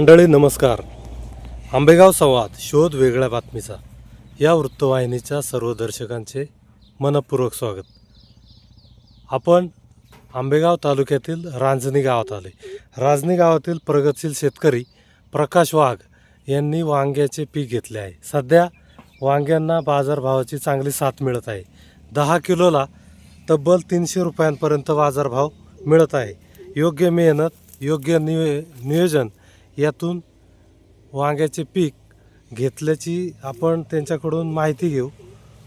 मंडळी नमस्कार. आंबेगाव संवाद शोध वेगळ्या बातमीचा या वृत्तवाहिनीच्या सर्व दर्शकांचे मनपूर्वक स्वागत. आपण आंबेगाव तालुक्यातील रांजणी गावात आले. रांजणी गावातील प्रगतशील शेतकरी प्रकाश वाघ यांनी वांग्याचे पीक घेतले आहे. सध्या वांग्यांना बाजारभावाची चांगली साथ मिळत आहे. 10 किलोला तब्बल 300 रुपयांपर्यंत बाजारभाव मिळत आहे. योग्य मेहनत, योग्य नियोजन यातून वांग्याचे पीक घेतल्याची आपण त्यांच्याकडून माहिती घेऊ.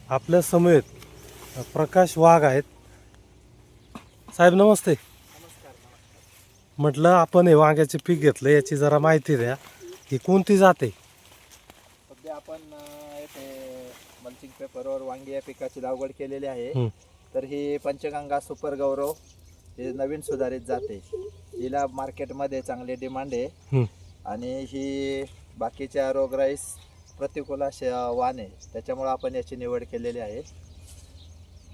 आपल्या समेत प्रकाश वाघ आहेत. साहेब नमस्ते. म्हटलं आपण हे वांग्याचे पीक घेतलं याची जरा माहिती द्या. ही कोणती जाते? सध्या आपण येथे मल्चिंग पेपरवर वांगी या पिकाची लागवड केलेली आहे. तर ही पंचगंगा सुपर गौरव ही नवीन सुधारित जाते. हिला मार्केटमध्ये चांगली डिमांड आहे आणि ही बाकीच्या रोगराईस प्रतिकूल असे वाण आहे, त्याच्यामुळे आपण याची निवड केलेली आहे.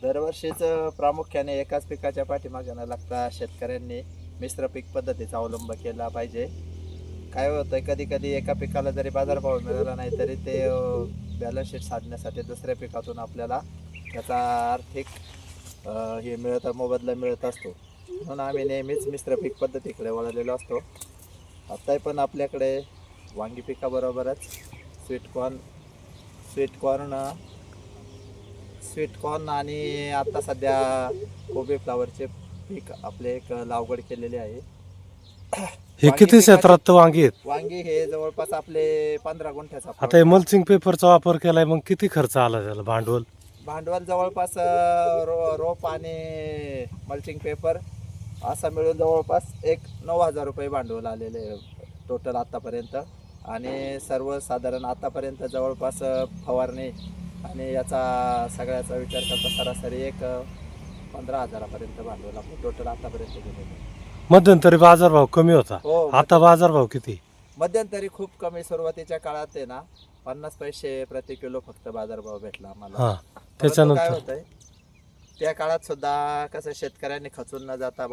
दरवर्षीच प्रामुख्याने एकाच पिकाच्या पाठीमागे न लागता शेतकऱ्यांनी मिश्र पीक पद्धतीचा अवलंब केला पाहिजे. काय होतं कधी कधी एका पिकाला जरी बाजारभाव मिळाला नाही तरी ते बॅलन्स शीट साधण्यासाठी दुसऱ्या पिकातून आपल्याला त्याचा आर्थिक हे मोबदला मिळत असतो. म्हणून आम्ही नेहमीच मिश्र पीक पद्धतीकडे वळलेलो असतो. आता पण आपल्याकडे वांगी पिकाबरोबरच स्वीट कॉर्न आणि आता सध्या कोबी फ्लावरचे पीक आपले एक लागवड केलेली आहे. हे किती क्षेत्रात वांगी आहेत? वांगी हे जवळपास आपले 15 गुंठ्याचा. आता हे मल्चिंग पेपरचा वापर केलाय, मग किती खर्च आला त्याला? भांडवल जवळपास रोप आणि मल्चिंग पेपर असा मिळून जवळपास एक 9,000 रुपये भांडवल आलेले टोटल आतापर्यंत. आणि सर्वसाधारण आतापर्यंत जवळपास फवारणी आणि याचा सगळ्याचा विचार करता सरासरी एक 15,000पर्यंत भांडवल आपलं टोटल आतापर्यंत गेलेलं. मध्यंतरी बाजारभाव कमी होता. हो, आता बाजारभाव किती? मध्यंतरी खूप कमी. सुरुवातीच्या काळात आहे ना 50 पैसे प्रति किलो फक्त बाजारभाव भेटला आम्हाला. त्याच्यानंतर काय होतंय त्या काळात सुद्धा कसं शेतकऱ्यांनी खचून न जाता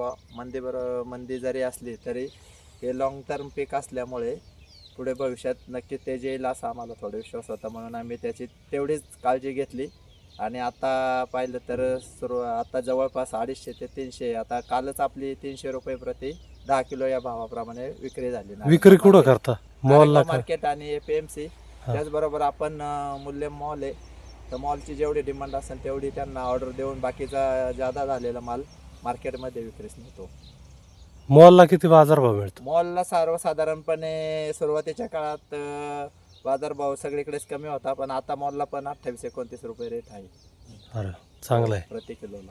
मंदी जरी असली तरी हे लॉंग टर्म पीक असल्यामुळे पुढे भविष्यात नक्की ते येईल असा आम्हाला थोडा विश्वास होता. म्हणून आम्ही त्याची तेवढीच काळजी घेतली. आणि आता पाहिलं तर आता जवळपास 250 ते 300, आता कालच आपली 300 रुपये प्रति 10 किलो या भावाप्रमाणे विक्री झाली. विक्री कुठं करता? मॉल मार्केट आणि PMC. त्याचबरोबर आपण मूल्य मॉल आहे, तर मॉलची जेवढी डिमांड असेल तेवढी त्यांना ऑर्डर देऊन बाकीचा जादा झालेला माल मार्केटमध्ये विक्रीस नेतो. मॉलला किती बाजारभाव मिळतो? मॉलला सर्वसाधारणपणे सुरुवातीच्या काळात बाजारभाव सगळीकडेच कमी होता, पण आता मॉलला पण 28-29 रुपये रेट आहे. अरे चांगलं आहे प्रति किलोला.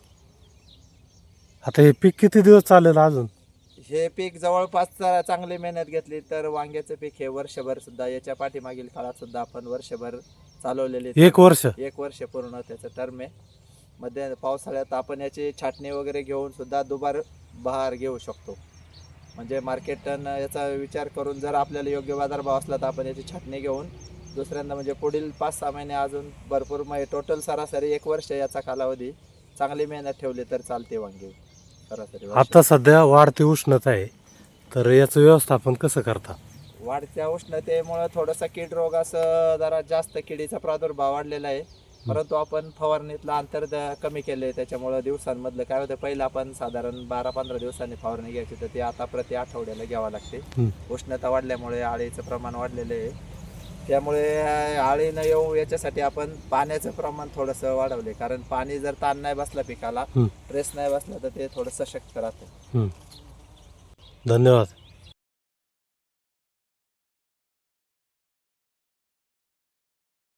आता हे पीक किती दिवस चालेल अजून? हे पीक जवळपास चांगली मेहनत घेतली तर वांग्याचं पीक हे वर्षभर सुद्धा, याच्या पाठीमागील काळात सुद्धा आपण वर्षभर चालवलेले. 1 वर्ष? 1 वर्ष पूर्ण त्याचं टर्म आहे. मध्ये पावसाळ्यात आपण याची छाटणी वगैरे घेऊन सुद्धा दुबार बहार घेऊ शकतो. म्हणजे मार्केट याचा विचार करून जर आपल्याला योग्य बाजारभाव असला तर आपण याची छाटणी घेऊन दुसऱ्यांदा म्हणजे पुढील 5-6 महिने अजून भरपूर टोटल सरासरी 1 वर्ष याचा कालावधी चांगली मेहनत ठेवली तर चालते वांगी सरासरी. आता सध्या वाढती उष्णता आहे, तर याचं व्यवस्थापन कसं करता? वाढत्या उष्णतेमुळे थोडंसं कीड रोग असं जरा जास्त किडीचा प्रादुर्भाव वाढलेला आहे. परंतु आपण फवारणीतलं अंतर कमी केले. त्याच्यामुळं दिवसांमधलं काय होतं, पहिलं आपण साधारण 12-15 दिवसांनी फवारणी घ्यायची, तर ती आता प्रति आठवड्याला घ्यावं लागते. उष्णता वाढल्यामुळे आळीचं प्रमाण वाढलेलं आहे. त्यामुळे आळी न येऊ याच्यासाठी आपण पाण्याचं प्रमाण थोडंसं वाढवले. कारण पाणी जर ताण नाही बसला पिकाला, ट्रेस नाही बसला तर ते थोडं सशक्त राहतं. धन्यवाद.